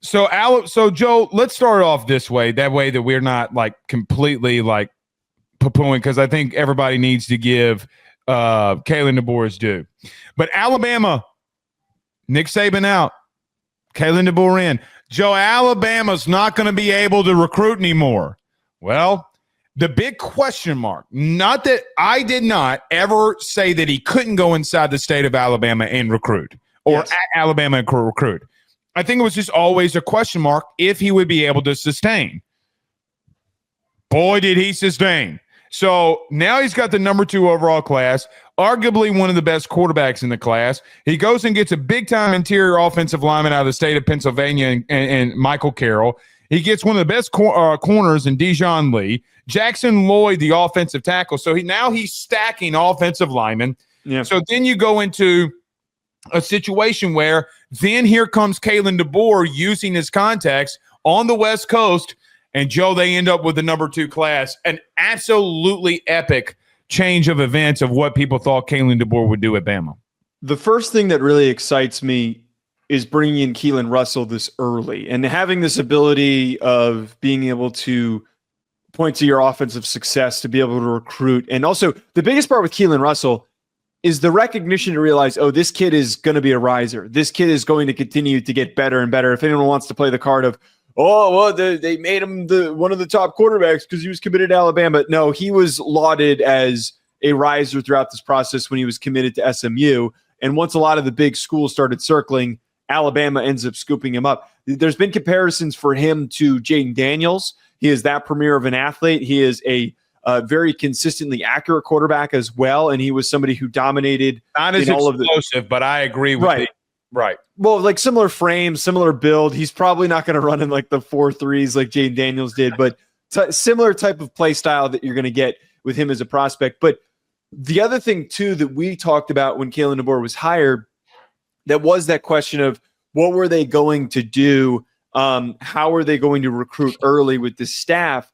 So Joe, let's start off this way. That way that we're not like completely like poo-pooing, because I think everybody needs to give Kalen Deboer his due. But Alabama, Nick Saban out, Kalen Deboer in. Joe, Alabama's not going to be able to recruit anymore. Well, the big question mark, not that I did not ever say that he couldn't go inside the state of Alabama and recruit, or at Alabama and recruit. I think it was just always a question mark if he would be able to sustain. Boy, did he sustain. So now he's got the number 2 overall class, arguably one of the best quarterbacks in the class. He goes and gets a big-time interior offensive lineman out of the state of Pennsylvania and Michael Carroll. He gets one of the best corners in Dijon Lee. Jackson Lloyd, the offensive tackle. So now he's stacking offensive linemen. Yeah. So then you go into a situation where then here comes Kalen Deboer using his contacts on the West Coast, and Joe, they end up with the number 2 class. An absolutely epic change of events of what people thought Kalen Deboer would do at Bama. The first thing that really excites me is bringing in Keelan Russell this early and having this ability of being able to point to your offensive success, to be able to recruit. And also the biggest part with Keelan Russell is the recognition to realize, oh, this kid is going to be a riser. This kid is going to continue to get better and better. If anyone wants to play the card of, oh, well, they made him one of the top quarterbacks because he was committed to Alabama. No, he was lauded as a riser throughout this process when he was committed to SMU. And once a lot of the big schools started circling, Alabama ends up scooping him up. There's been comparisons for him to Jaden Daniels. He is that premier of an athlete. He is a very consistently accurate quarterback as well, and he was somebody who dominated. Not as explosive, but I agree with you. Right. Well, like similar frame, similar build. He's probably not going to run in like the 4.3s like Jaden Daniels did, but similar type of play style that you're going to get with him as a prospect. But the other thing, too, that we talked about when Kalen Deboer was hired, that was that question of what were they going to do? How are they going to recruit early with this staff?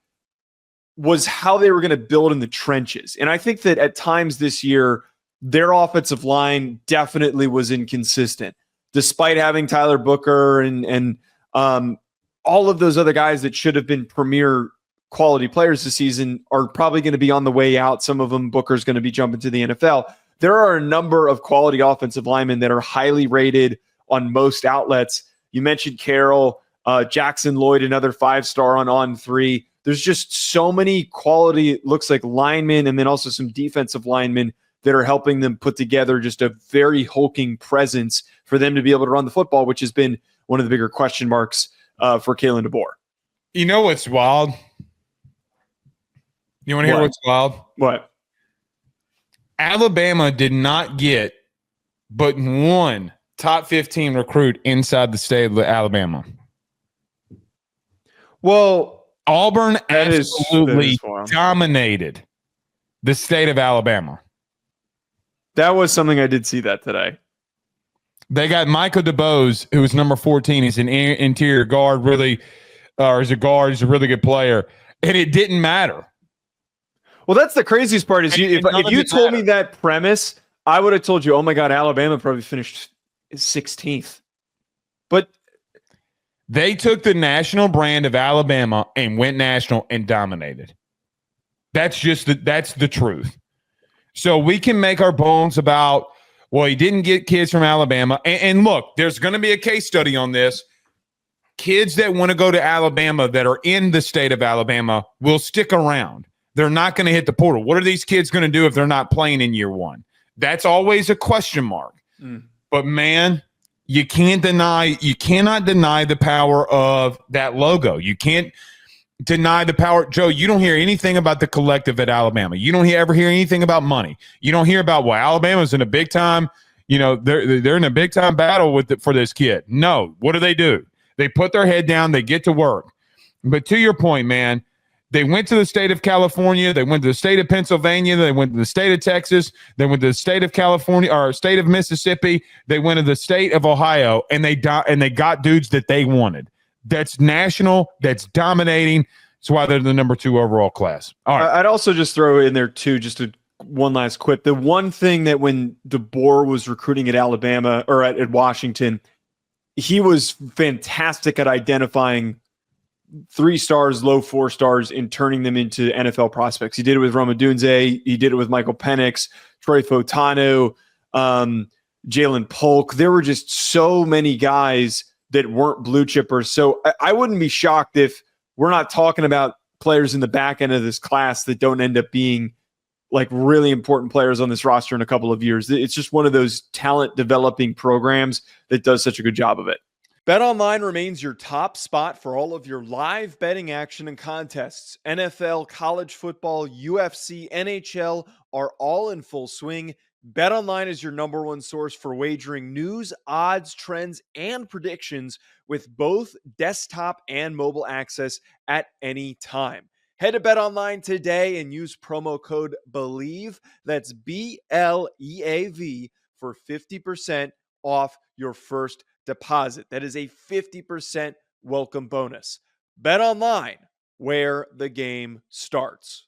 Was how they were going to build in the trenches. And I think that at times this year, their offensive line definitely was inconsistent, despite having Tyler Booker and all of those other guys that should have been premier quality players this season are probably going to be on the way out. Some of them, Booker's going to be jumping to the NFL. There are a number of quality offensive linemen that are highly rated on most outlets. You mentioned Carroll, Jackson Lloyd, another 5-star on On3. There's just so many quality, it looks like, linemen, and then also some defensive linemen that are helping them put together just a very hulking presence for them to be able to run the football, which has been one of the bigger question marks for Kalen Deboer. You know what's wild? You want to hear what's wild? What? Alabama did not get but one top 15 recruit inside the state of Alabama. Well, Auburn absolutely dominated the state of Alabama. That was something I did see that today. They got Michael DeBoer's, who was number 14. He's an interior guard, really, or he's a guard. He's a really good player, and it didn't matter. Well, that's the craziest part. Is if you told me that premise, I would have told you, oh my God, Alabama probably finished 16th. But they took the national brand of Alabama and went national and dominated. That's the truth. So we can make our bones about, well, he didn't get kids from Alabama. And look, there's going to be a case study on this. Kids that want to go to Alabama that are in the state of Alabama will stick around. They're not going to hit the portal. What are these kids going to do if they're not playing in year one? That's always a question mark. But man, you cannot deny the power of that logo. You can't deny the power. Joe, you don't hear anything about the collective at Alabama. You don't ever hear anything about money. You don't hear about, well, Alabama's in a big time, they're in a big time battle for this kid. No. What do? They put their head down, they get to work. But to your point, man, they went to the state of California, they went to the state of Pennsylvania, they went to the state of Texas, they went to the state of California or state of Mississippi, they went to the state of Ohio, and they got dudes that they wanted. That's national, that's dominating. That's why they're the number 2 overall class. All right. I'd also just throw in there too, one last quip. The one thing that when DeBoer was recruiting at Alabama or at Washington, he was fantastic at identifying 3 stars, low 4 stars, and turning them into NFL prospects. He did it with Roma Dunze. He did it with Michael Penix, Troy Fotano, Jalen Polk. There were just so many guys that weren't blue chippers. So I wouldn't be shocked if we're not talking about players in the back end of this class that don't end up being like really important players on this roster in a couple of years. It's just one of those talent developing programs that does such a good job of it. BetOnline remains your top spot for all of your live betting action and contests. NFL, college football, UFC, NHL are all in full swing. BetOnline is your number one source for wagering news, odds, trends, and predictions with both desktop and mobile access at any time. Head to BetOnline today and use promo code BELIEVE, that's BLEAV, for 50% off your first deposit. That is a 50% welcome bonus. BetOnline, where the game starts.